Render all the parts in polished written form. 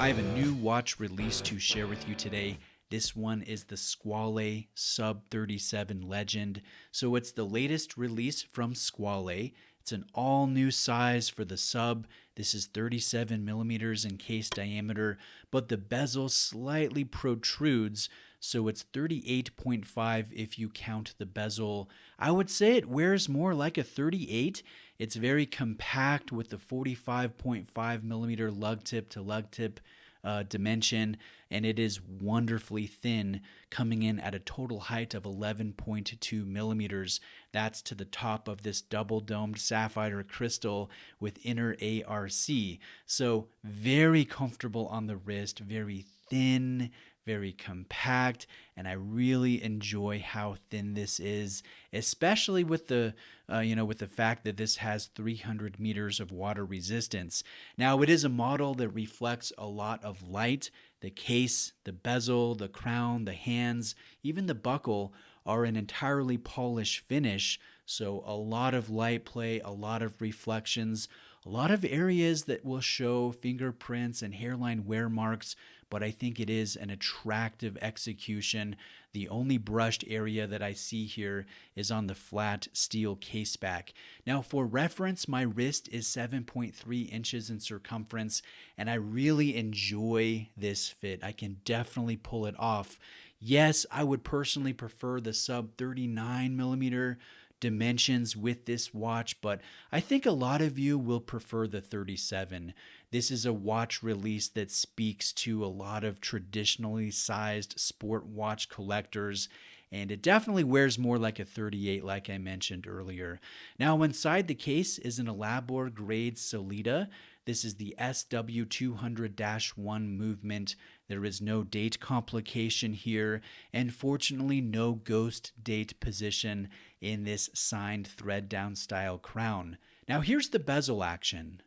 I have a new watch release to share with you today. This one is the Squale Sub 37 Legend. So it's the latest release from Squale. It's an all new size for the Sub. This is 37 millimeters in case diameter, but the bezel slightly protrudes, so it's 38.5 if you count the bezel. I would say it wears more like a 38. It's very compact with the 45.5 millimeter lug tip to lug tip dimension, and it is wonderfully thin, coming in at a total height of 11.2 millimeters. That's to the top of this double domed sapphire crystal with inner ARC. So very comfortable on the wrist, very thin, very compact, and I really enjoy how thin this is, especially with the with the fact that this has 300 meters of water resistance. Now, it is a model that reflects a lot of light. The case, the bezel, the crown, the hands, even the buckle are an entirely polished finish, so a lot of light play, a lot of reflections, a lot of areas that will show fingerprints and hairline wear marks, but I think it is an attractive execution. The only brushed area that I see here is on the flat steel case back. Now, for reference, my wrist is 7.3 inches in circumference, and I really enjoy this fit. I can definitely pull it off. Yes, I would personally prefer the sub 39 millimeter dimensions with this watch, but I think a lot of you will prefer the 37. This is a watch release that speaks to a lot of traditionally sized sport watch collectors, and it definitely wears more like a 38 like I mentioned earlier. Now, inside the case is an Elabor grade Solida. This is the SW200-1 movement. There is no date complication here, and fortunately no ghost date position in this signed thread down style crown. Now here's the bezel action.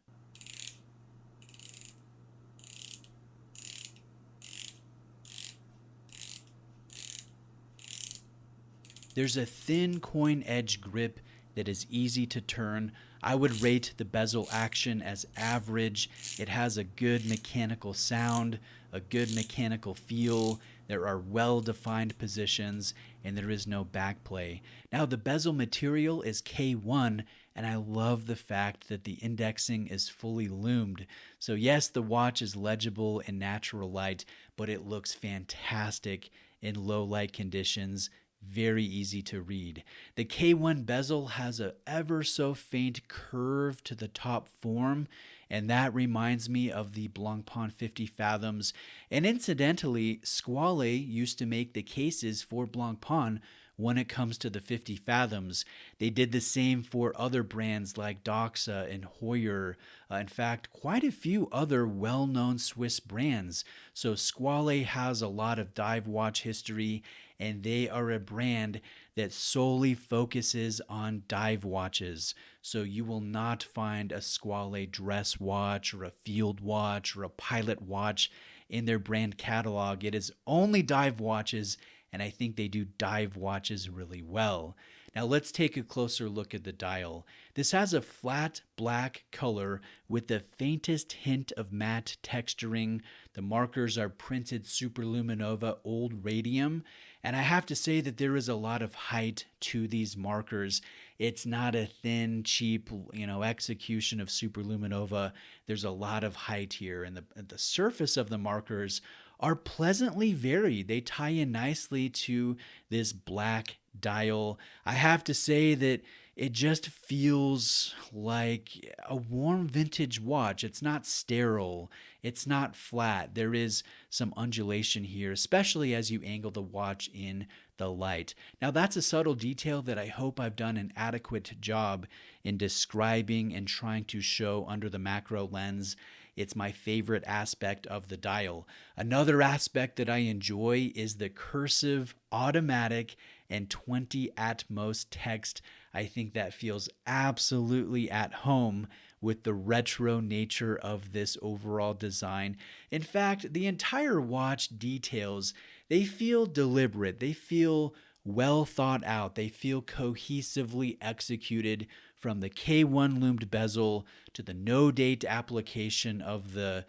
There's a thin coin edge grip that is easy to turn. I would rate the bezel action as average. It has a good mechanical sound, a good mechanical feel. There are well-defined positions, and there is no backplay. Now, the bezel material is K1, and I love the fact that the indexing is fully loomed. So yes, the watch is legible in natural light, but it looks fantastic in low light conditions. Very easy to read. The K1 bezel has a ever so faint curve to the top form, and that reminds me of the Blancpain 50 Fathoms. And incidentally, Squale used to make the cases for Blancpain when it comes to the 50 Fathoms. They did the same for other brands like Doxa and Hoyer. In fact, quite a few other well-known Swiss brands. So Squale has a lot of dive watch history, and they are a brand that solely focuses on dive watches. So you will not find a Squale dress watch or a field watch or a pilot watch in their brand catalog. It is only dive watches, and I think they do dive watches really well. Now let's take a closer look at the dial. This has a flat black color with the faintest hint of matte texturing. The markers are printed Superluminova Old Radium, and I have to say that there is a lot of height to these markers. It's not a thin, cheap, execution of Superluminova. There's a lot of height here, and the surface of the markers are pleasantly varied. They tie in nicely to this black dial. I have to say that it just feels like a warm vintage watch. It's not sterile. It's not flat. There is some undulation here, especially as you angle the watch in the light. Now, that's a subtle detail that I hope I've done an adequate job in describing and trying to show under the macro lens. It's my favorite aspect of the dial. Another aspect that I enjoy is the cursive, automatic, and 20 Atmos text. I think that feels absolutely at home with the retro nature of this overall design. In fact, the entire watch details, they feel deliberate. They feel well thought out. They feel cohesively executed from the K1 loomed bezel to the no date application of the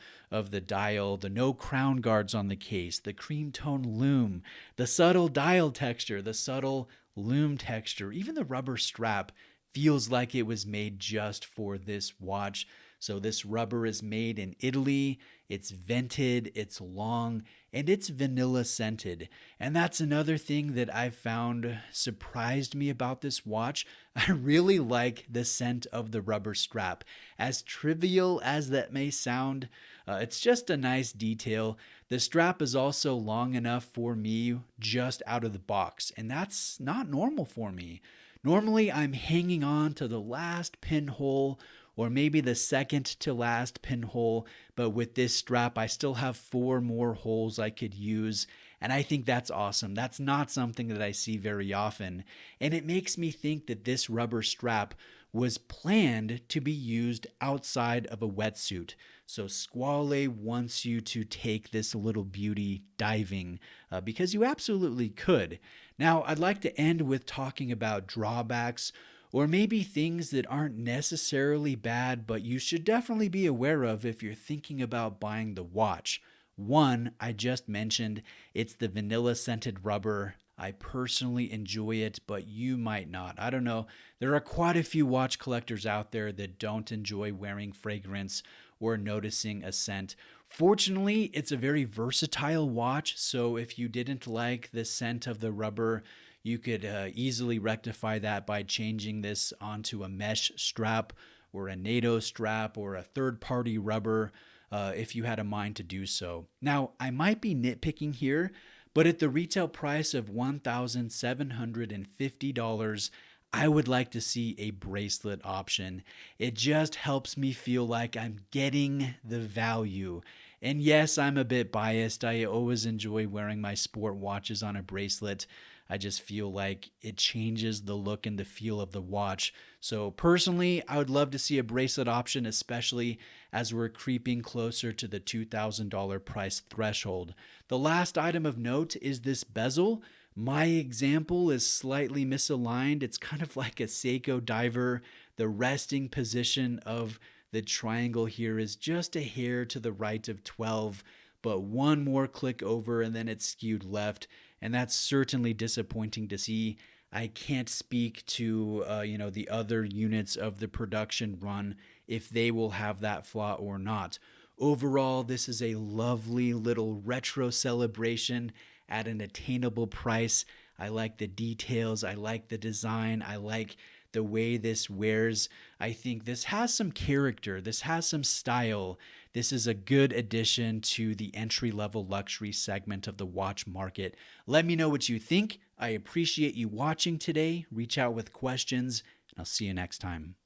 dial, the no crown guards on the case, the cream tone loom, the subtle dial texture, the subtle loom texture, even the rubber strap feels like it was made just for this watch. So this rubber is made in Italy, it's vented, it's long, and it's vanilla scented. And that's another thing that I found surprised me about this watch. I really like the scent of the rubber strap. As trivial as that may sound, it's just a nice detail. The strap is also long enough for me just out of the box, and that's not normal for me. Normally, I'm hanging on to the last pinhole or maybe the second to last pinhole, but with this strap, I still have 4 more holes I could use, and I think that's awesome. That's not something that I see very often, and it makes me think that this rubber strap was planned to be used outside of a wetsuit. So Squale wants you to take this little beauty diving because you absolutely could. Now, I'd like to end with talking about drawbacks, or maybe things that aren't necessarily bad, but you should definitely be aware of if you're thinking about buying the watch. One, I just mentioned, it's the vanilla scented rubber. I personally enjoy it, but you might not. I don't know. There are quite a few watch collectors out there that don't enjoy wearing fragrance or noticing a scent. Fortunately, it's a very versatile watch, so if you didn't like the scent of the rubber, you could easily rectify that by changing this onto a mesh strap or a NATO strap or a third-party rubber if you had a mind to do so. Now, I might be nitpicking here, but at the retail price of $1,750, I would like to see a bracelet option. It just helps me feel like I'm getting the value. And yes, I'm a bit biased. I always enjoy wearing my sport watches on a bracelet. I just feel like it changes the look and the feel of the watch. So personally, I would love to see a bracelet option, especially as we're creeping closer to the $2,000 price threshold. The last item of note is this bezel. My example is slightly misaligned. It's kind of like a Seiko diver. The resting position of the triangle here is just a hair to the right of 12, but one more click over and then it's skewed left. And that's certainly disappointing to see. I can't speak to the other units of the production run if they will have that flaw or not. Overall, this is a lovely little retro celebration at an attainable price. I like the details. I like the design. I like the way this wears. I think this has some character. This has some style. This is a good addition to the entry-level luxury segment of the watch market. Let me know what you think. I appreciate you watching today. Reach out with questions, and I'll see you next time.